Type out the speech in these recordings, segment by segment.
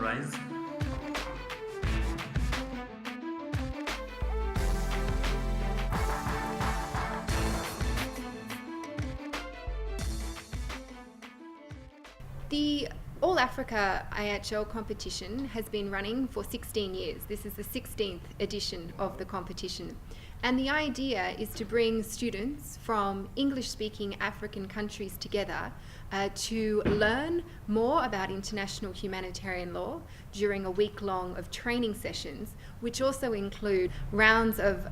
rise. The All Africa IHL competition has been running for 16 years. This is the 16th edition of the competition. And the idea is to bring students from English-speaking African countries together to learn more about international humanitarian law during a week-long of training sessions, which also include rounds of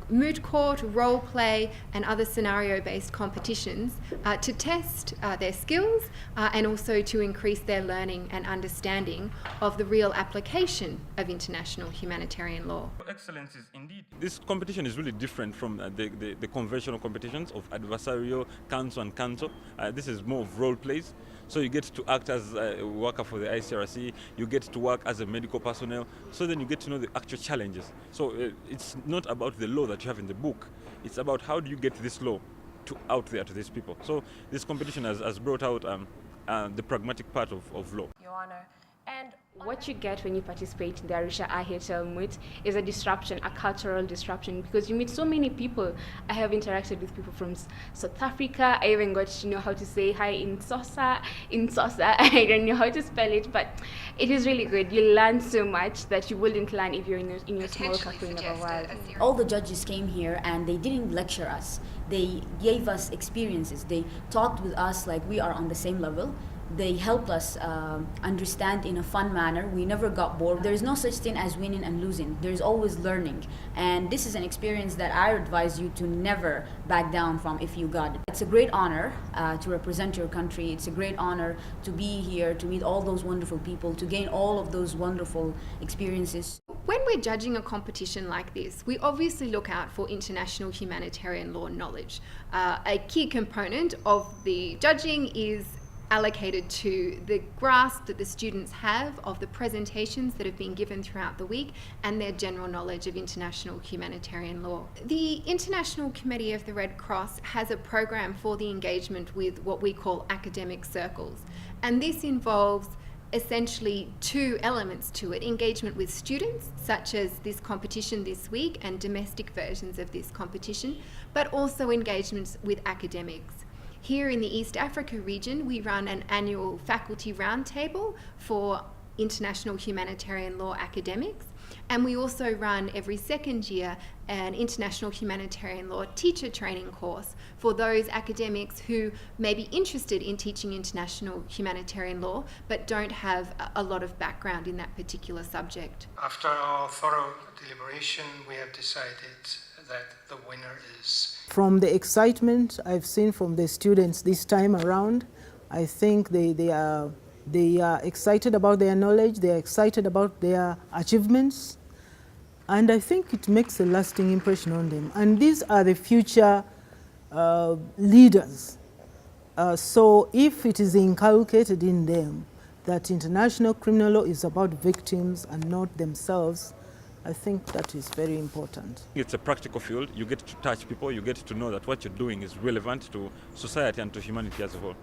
moot court, role play, and other scenario-based competitions to test their skills and also to increase their learning and understanding of the real application of international humanitarian law. Excellence is indeed. This competition is really different from the conventional competitions of adversarial, counsel and counsel. This is more of role plays. So you get to act as a worker for the ICRC, you get to work as a medical personnel, so then you get to know the actual challenges. So it's not about the law that you have in the book, it's about how do you get this law out there to these people. So this competition has brought out the pragmatic part of law. Your Honor. And what you get when you participate in the Arusha IHL Moot is a disruption, a cultural disruption, because you meet so many people. I have interacted with people from South Africa. I even got to know how to say hi in Xhosa. I don't know how to spell it, but it is really good. You learn so much that you wouldn't learn if you're in your small country in the world. All the judges came here and they didn't lecture us. They gave us experiences. They talked with us like we are on the same level. They helped us understand in a fun manner. We never got bored. There is no such thing as winning and losing. There is always learning. And this is an experience that I advise you to never back down from if you got it. It's a great honor to represent your country. It's a great honor to be here, to meet all those wonderful people, to gain all of those wonderful experiences. When we're judging a competition like this, we obviously look out for international humanitarian law knowledge. A key component of the judging is allocated to the grasp that the students have of the presentations that have been given throughout the week and their general knowledge of international humanitarian law. The International Committee of the Red Cross has a program for the engagement with what we call academic circles, and this involves essentially two elements to it: engagement with students, such as this competition this week and domestic versions of this competition, but also engagements with academics. Here in the East Africa region, we run an annual faculty roundtable for international humanitarian law academics, and we also run every second year an international humanitarian law teacher training course for those academics who may be interested in teaching international humanitarian law but don't have a lot of background in that particular subject. After our thorough deliberation, we have decided that the winner is... From the excitement I've seen from the students this time around, I think they are excited about their knowledge, they are excited about their achievements, and I think it makes a lasting impression on them. And these are the future leaders. So if it is inculcated in them that international criminal law is about victims and not themselves, I think that is very important. It's a practical field. You get to touch people, you get to know that what you're doing is relevant to society and to humanity as a whole.